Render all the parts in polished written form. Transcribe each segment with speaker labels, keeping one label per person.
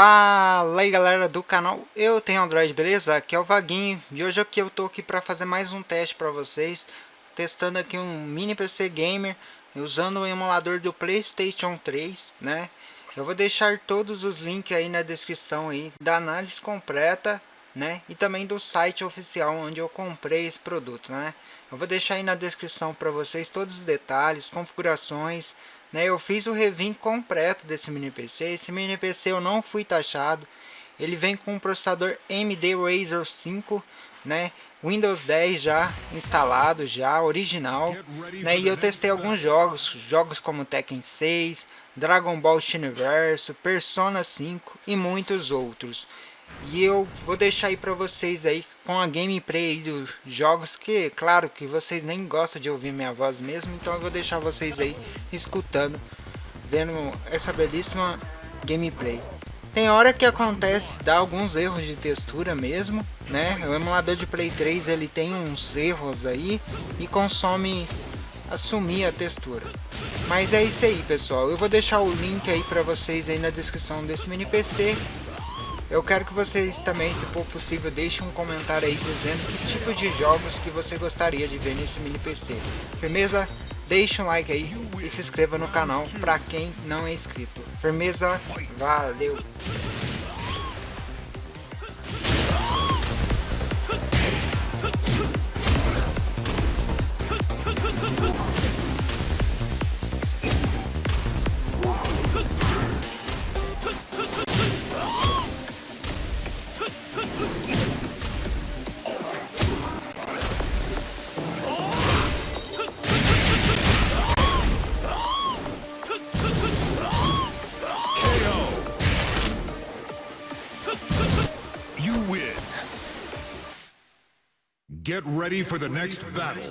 Speaker 1: Fala aí galera do canal Eu Tenho Android, beleza? Aqui é o Vaguinho e hoje eu tô aqui para fazer mais um teste para vocês, testando aqui um mini PC gamer usando o emulador do PlayStation 3, né? Eu vou deixar todos os links aí na descrição aí da análise completa, né? E também do site oficial onde eu comprei esse produto, né? Eu vou deixar aí na descrição para vocês todos os detalhes, configurações, né? Eu fiz o review completo desse mini PC. Esse mini PC eu não fui taxado. Ele vem com um processador AMD Ryzen 5, né? Windows 10 já instalado, já original, né? E eu testei alguns jogos como Tekken 6, Dragon Ball Xenoverse, Persona 5 e muitos outros. E eu vou deixar aí para vocês aí com a gameplay aí dos jogos, que claro que vocês nem gostam de ouvir minha voz mesmo, então eu vou deixar vocês aí escutando, vendo essa belíssima gameplay. Tem hora que acontece, dá alguns erros de textura mesmo, né? O emulador de Play 3 ele tem uns erros aí e consome assumir a textura. Mas é isso aí, pessoal. Eu vou deixar o link aí para vocês aí na descrição desse mini PC. Eu quero que vocês também, se for possível, deixem um comentário aí dizendo que tipo de jogos que você gostaria de ver nesse mini PC. Firmeza? Deixe um like aí e se inscreva no canal para quem não é inscrito. Firmeza? Valeu!
Speaker 2: Get ready for the next battle.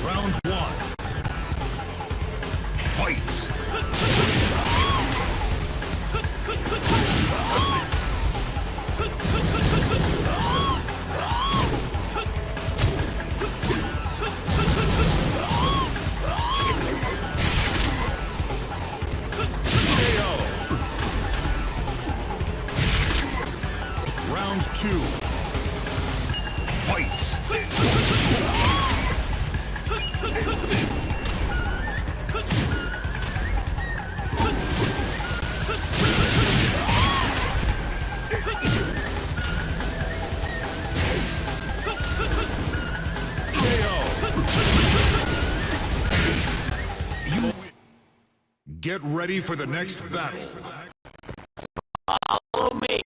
Speaker 2: Round one. Fight. Round two. Fight. Get ready for the next battle.
Speaker 3: Follow me.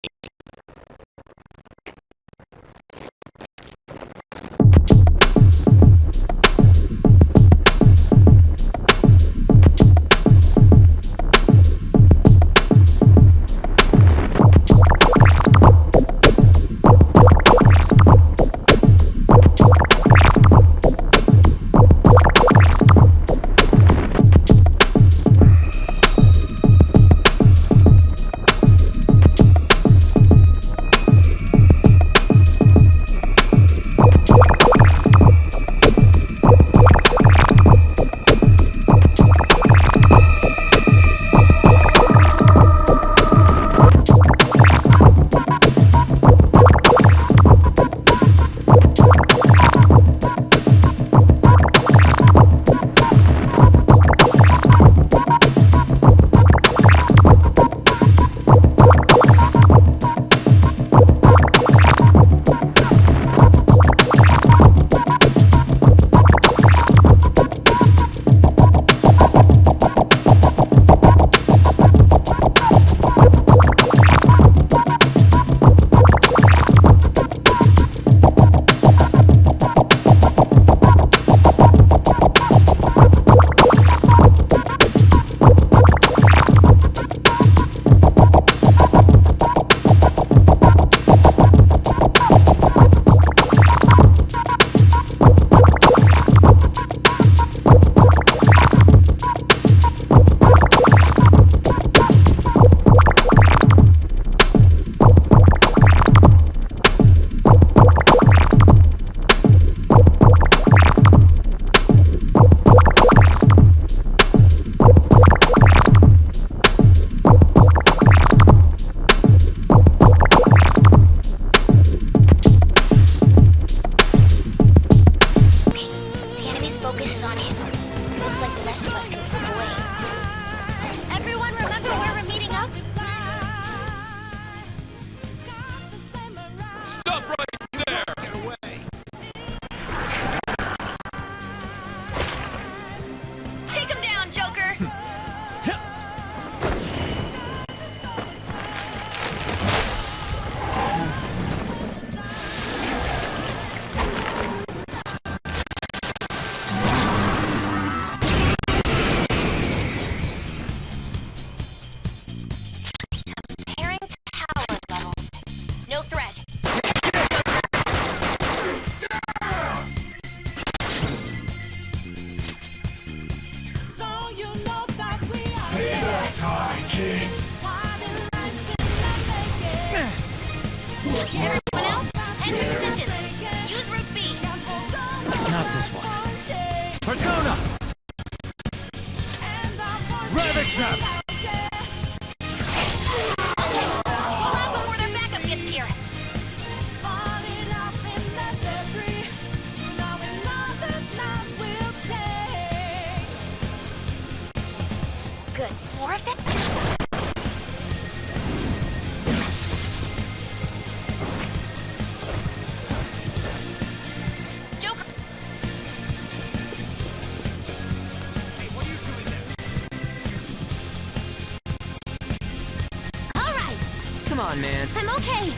Speaker 3: Come on, man.
Speaker 4: I'm okay.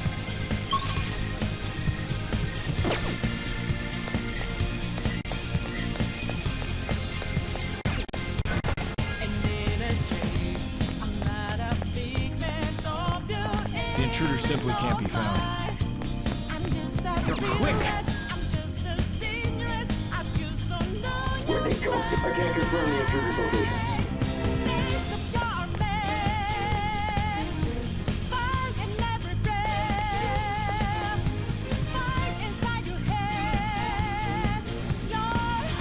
Speaker 5: The intruder simply can't be found.
Speaker 3: You're quick.
Speaker 6: Where'd they go? I can't confirm the intruder's location.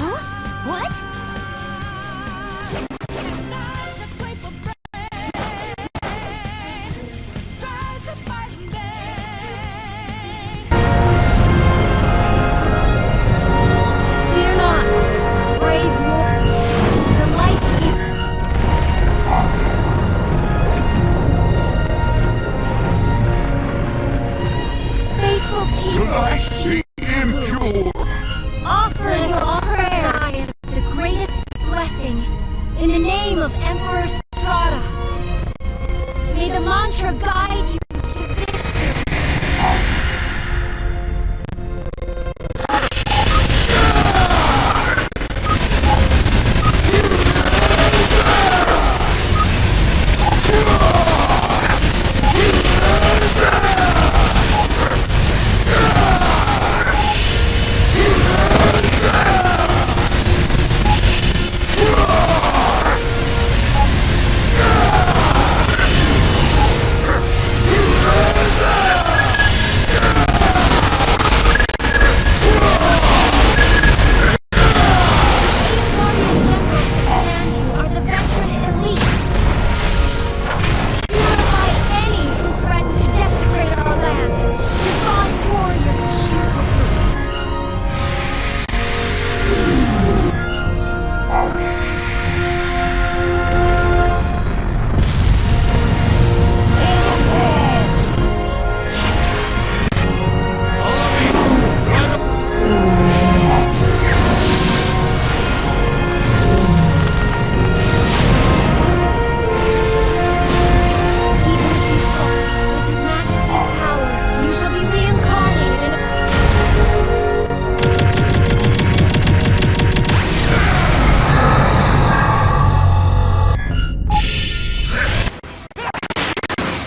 Speaker 4: Huh? What?
Speaker 7: Fear not, brave warrior. The light faithful people of
Speaker 2: The impure!
Speaker 7: offer your prayers the greatest blessing in the name of Emperor Strata. May the mantra guide you to victory.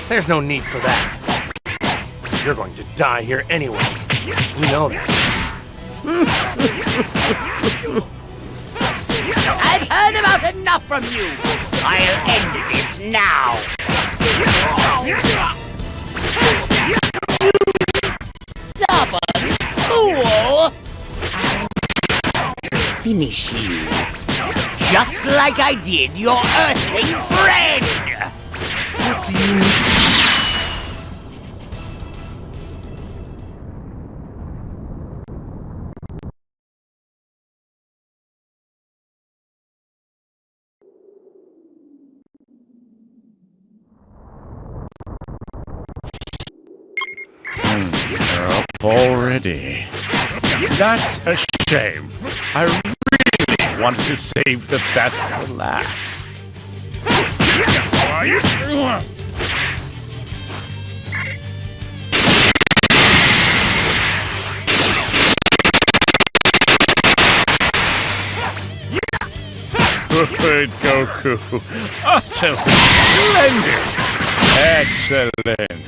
Speaker 8: There's no need for that. You're going to die here anyway. We know that.
Speaker 9: I've heard about enough from you! I'll end this now! Stubborn fool! I'll finish you. Just like I did your earthling friend!
Speaker 8: What do you mean?
Speaker 10: You're up already. That's a shame. I really want to save the best for last. Good, Goku. Utterly splendid. Excellent.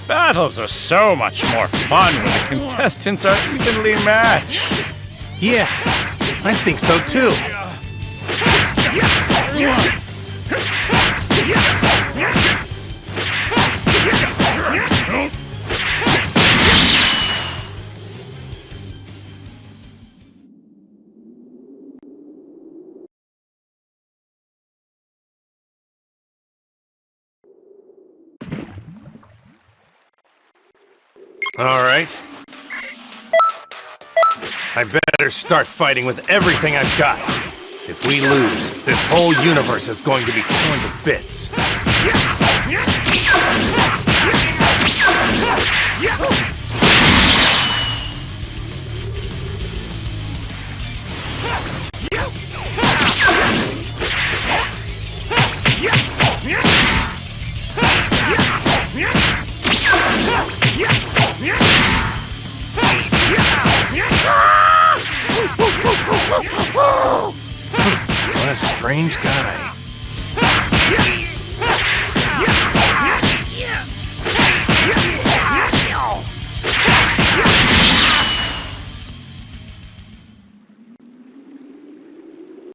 Speaker 10: Battles are so much more fun when the contestants are evenly matched.
Speaker 8: Yeah, I think so too. All right. I better start fighting with everything I've got. If we lose, this whole universe is going to be torn to bits. strange guy.